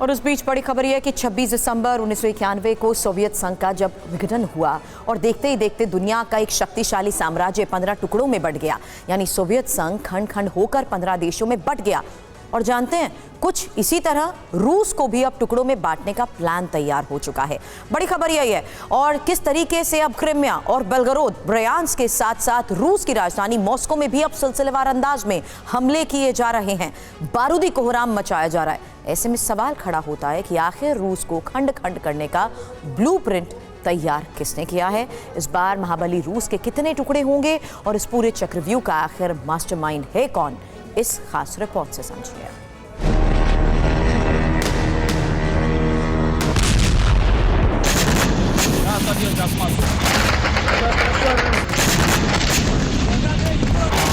और उस बीच बड़ी खबर यह है कि 26 दिसंबर 1991 को सोवियत संघ का जब विघटन हुआ और देखते ही देखते दुनिया का एक शक्तिशाली साम्राज्य 15 टुकड़ों में बंट गया। यानी सोवियत संघ खंड खंड होकर 15 देशों में बंट गया। और जानते हैं, कुछ इसी तरह रूस को भी अब टुकड़ों में बांटने का प्लान तैयार हो चुका है। बड़ी खबर यही है। और किस तरीके से अब क्रिमिया और बेलगरोद, ब्रयांस्क के साथ साथ रूस की राजधानी मॉस्को में भी अब सिलसिलेवार अंदाज में हमले किए जा रहे हैं, बारूदी कोहराम मचाया जा रहा है। ऐसे में सवाल खड़ा होता है कि आखिर रूस को खंड खंड करने का ब्लूप्रिंट तैयार किसने किया है? इस बार महाबली रूस के कितने टुकड़े होंगे और इस पूरे चक्रव्यूह का आखिर मास्टरमाइंड है कौन? इस खास रिपोर्ट से समझिए।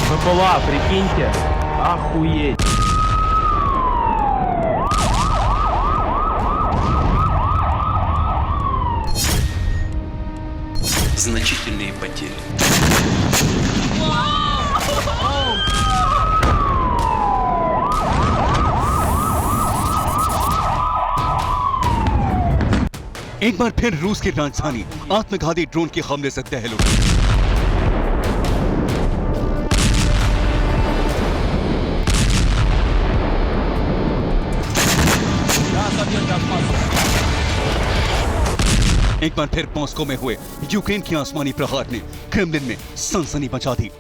БПЛА, прикиньте, охуеть. Значительные потери. एक बार फिर रूस की राजधानी आत्मघाती ड्रोन के हमले से दहल उठी। एक बार फिर मॉस्को में हुए यूक्रेन की आसमानी प्रहार ने क्रेमलिन में सनसनी मचा दी।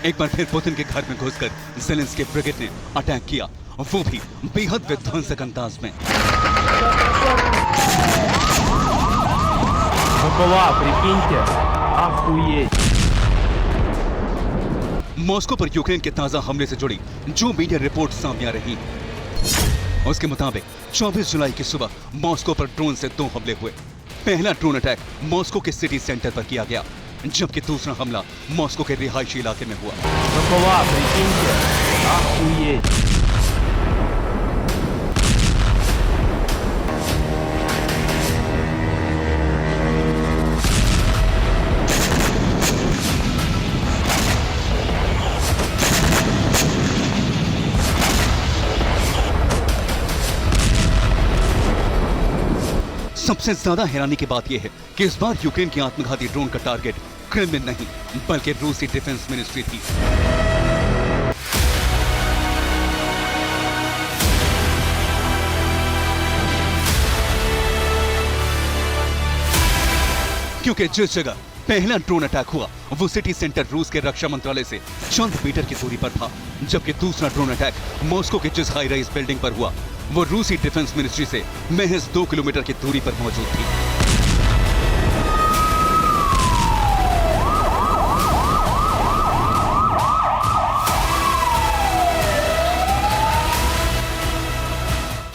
एक बार फिर पुतिन के घर में घुसकर ज़ेलेंस्की ब्रिगेड ने अटैक किया, वो भी बेहद विध्वंसक अंदाज में। БПЛА, prикиньте, охуеть. मॉस्को पर यूक्रेन के ताजा हमले से जुड़ी जो मीडिया रिपोर्ट सामने आ रही है, उसके मुताबिक 24 जुलाई की सुबह मॉस्को पर ड्रोन से 2 हमले हुए। पहला ड्रोन अटैक मॉस्को के सिटी सेंटर पर किया गया, जबकि दूसरा हमला मॉस्को के रिहायशी इलाके में हुआ। БПЛА, prикиньте, охуеть. सबसे ज्यादा हैरानी की बात यह है कि इस बार यूक्रेन की आत्मघाती ड्रोन का टारगेट क्रेमलिन नहीं बल्कि रूसी डिफेंस मिनिस्ट्री थी। क्योंकि जिस जगह पहला ड्रोन अटैक हुआ वो सिटी सेंटर रूस के रक्षा मंत्रालय से चंद मीटर की दूरी पर था, जबकि दूसरा ड्रोन अटैक मॉस्को के जिस हाई राइज बिल्डिंग पर हुआ वो रूसी डिफेंस मिनिस्ट्री से महज 2 किलोमीटर की दूरी पर मौजूद थी।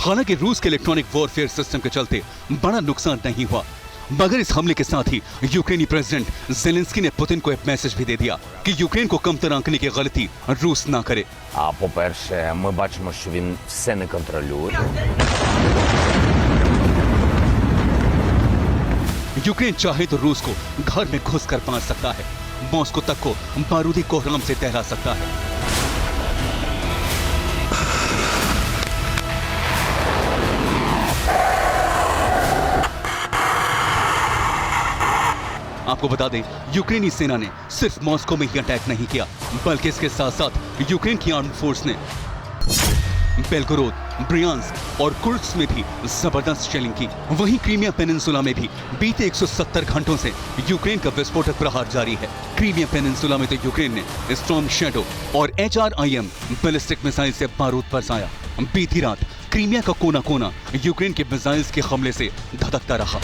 हालांकि रूस के इलेक्ट्रॉनिक वॉरफेयर सिस्टम के चलते बड़ा नुकसान नहीं हुआ, मगर इस हमले के साथ ही यूक्रेनी प्रेसिडेंट ज़ेलेंस्की ने पुतिन को एक मैसेज भी दे दिया कि यूक्रेन को कमतर आंकने की गलती रूस ना करे। По-перше, ми бачимо, що він все не контролює. यूक्रेन चाहे तो रूस को घर में घुसकर मार सकता है, मॉस्को तक को बारूदी कोहराम से तहला सकता है। आपको बता दें, यूक्रेनी सेना ने सिर्फ मॉस्को में ही अटैक नहीं किया, बल्कि इसके साथ साथ यूक्रेन की आर्म्ड फोर्स ने बेलगोरोद, ब्रयांस्क और कुर्स्क में भी जबरदस्त शेलिंग की। वहीं क्रीमिया पेनिनसुला में भी बीते 170 घंटों से यूक्रेन का विस्फोटक प्रहार जारी है। क्रीमिया पेनिनसुला में तो यूक्रेन ने स्टॉर्म शैडो और HRIM बैलिस्टिक मिसाइल से बारूद बरसाया। बीती रात क्रीमिया का कोना कोना यूक्रेन के मिसाइल्स के हमले से धधकता रहा।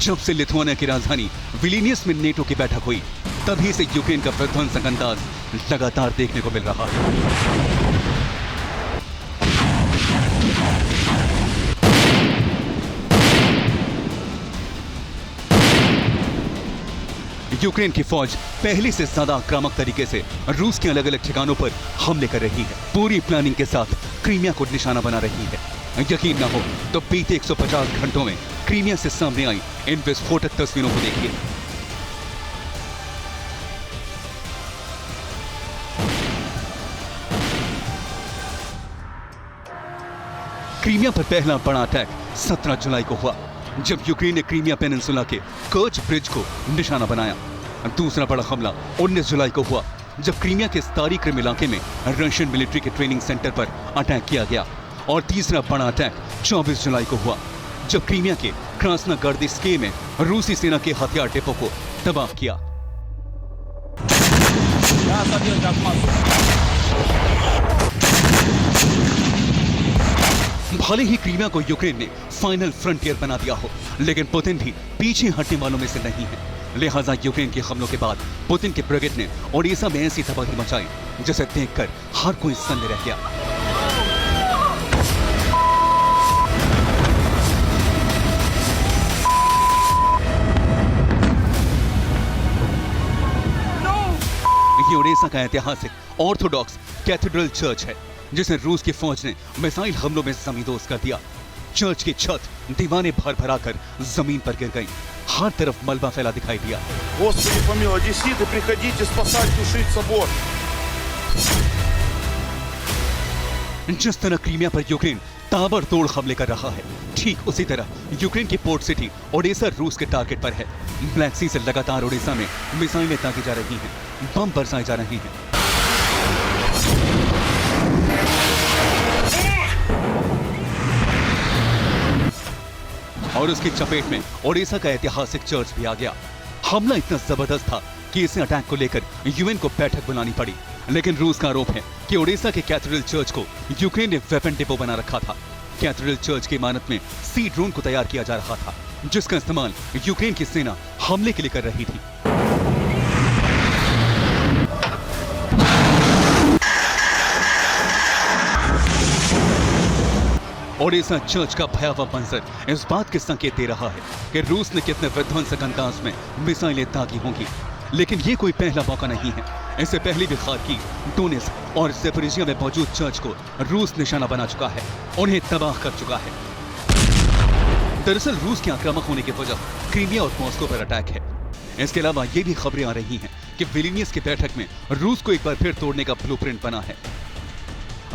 जब से लिथुआनिया की राजधानी विलिनियस में नेटो की बैठक हुई, तभी से यूक्रेन का विध्वंसक अंदाज लगातार देखने को मिल रहा है। यूक्रेन की फौज पहले से ज्यादा आक्रामक तरीके से रूस के अलग अलग ठिकानों पर हमले कर रही है। पूरी प्लानिंग के साथ क्रीमिया को निशाना बना रही है। यकीन न हो तो बीते 150 घंटों में क्रीमिया से सामने आई इन विस्फोटक तस्वीरों को देखिए। क्रीमिया पर पहला बड़ा अटैक 17 जुलाई को हुआ, जब यूक्रेन ने क्रीमिया पेनिनसुला के कर्च ब्रिज को निशाना बनाया। दूसरा बड़ा हमला 19 जुलाई को हुआ, जब क्रीमिया के स्तारी क्रिम इलाके में रशियन मिलिट्री के ट्रेनिंग सेंटर पर अटैक किया गया। और तीसरा बड़ा अटैक 24 जुलाई को हुआ, जब क्रीमिया के क्रास्नोगर्दिस्के में रूसी सेना के हथियार डिपो को तबाह किया। भले ही क्रीमिया को यूक्रेन ने फाइनल फ्रंटियर बना दिया हो, लेकिन पुतिन भी पीछे हटने वालों में से नहीं है। लिहाजा यूक्रेन के हमलों के बाद पुतिन के ब्रिगेड ने ओडेसा में ऐसी तबाही मचाई जिसे देखकर हर कोई सन्न रह गया। ये ओडेसा का ऐतिहासिक ऑर्थोडॉक्स कैथेड्रल चर्च है, जिसे रूस की फौज ने मिसाइल हमलों में जमींदोज कर दिया। चर्च की छत दीवाने भर भरा कर जमीन पर गिर गई। हर तरफ मलबा फैला दिखाई दिया। Господи помилуй, одесситы, приходите спасать, тушить собор. जिस तरह क्रीमिया पर यूक्रेन ताबड़तोड़ हमले कर रहा है, ठीक उसी तरह यूक्रेन की पोर्ट सिटी ओडेसा रूस के टारगेट पर है। ब्लैक सी से लगातार ओडेसा में मिसाइलें दागी जा रही हैं, बम बरसाए जा रहे हैं। और उसकी चपेट में ओडेसा का ऐतिहासिक चर्च भी आ गया। हमला इतना जबरदस्त था कि इस अटैक को लेकर यूएन को बैठक बुलानी पड़ी। लेकिन रूस का आरोप है कि ओडेसा के कैथेड्रल चर्च को यूक्रेन ने वेपन डिपो बना रखा था। कैथेड्रल चर्च की इमारत में सी ड्रोन को तैयार किया जा रहा था, जिसका इस्तेमाल यूक्रेन की सेना हमले के लिए कर रही थी। ओडेसा चर्च का भयावह मंजर इस बात के संकेत दे रहा है कि रूस ने कितने विध्वंसक अंदाज में मिसाइलें दागी होंगी। लेकिन ये कोई पहला मौका नहीं है। इससे पहले भी खार्किव, डोनेत्स्क और ज़पोरिज़िया में मौजूद चर्च को रूस निशाना बना चुका है, उन्हें तबाह कर चुका है। दरअसल रूस के आक्रामक होने की वजह क्रीमिया और मॉस्को पर अटैक है। इसके अलावा ये भी खबरें आ रही हैं कि विलिनियस की बैठक में रूस को एक बार फिर तोड़ने का ब्लूप्रिंट बना है।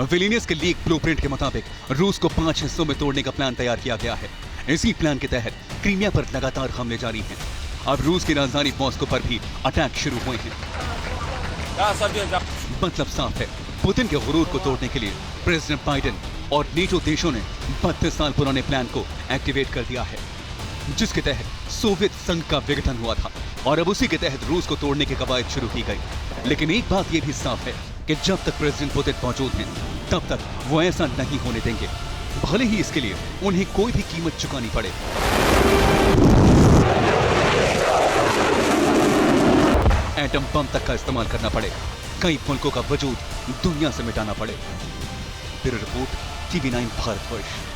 विलिनियस के लीक ब्लूप्रिंट के मुताबिक रूस को 5 हिस्सों में तोड़ने का प्लान तैयार किया गया है। इसी प्लान के तहत क्रीमिया पर लगातार हमले जारी हैं। अब रूस की राजधानी मॉस्को पर भी अटैक शुरू हुए हैं। मतलब साफ है, पुतिन के गुरूर को तोड़ने के लिए प्रेसिडेंट बाइडेन और नेटो देशों ने 32 साल पुराने प्लान को एक्टिवेट कर दिया है, जिसके तहत सोवियत संघ का विघटन हुआ था। और अब उसी के तहत रूस को तोड़ने की कवायद शुरू की गई। लेकिन एक बात यह भी साफ है कि जब तक प्रेसिडेंट पुतिन मौजूद हैं, तब तक वो ऐसा नहीं होने देंगे, भले ही इसके लिए उन्हें कोई भी कीमत चुकानी पड़े। एटम बम तक का इस्तेमाल करना पड़े, कई मुल्कों का वजूद दुनिया से मिटाना पड़े। Bureau report, TV9 Bharatvarsh.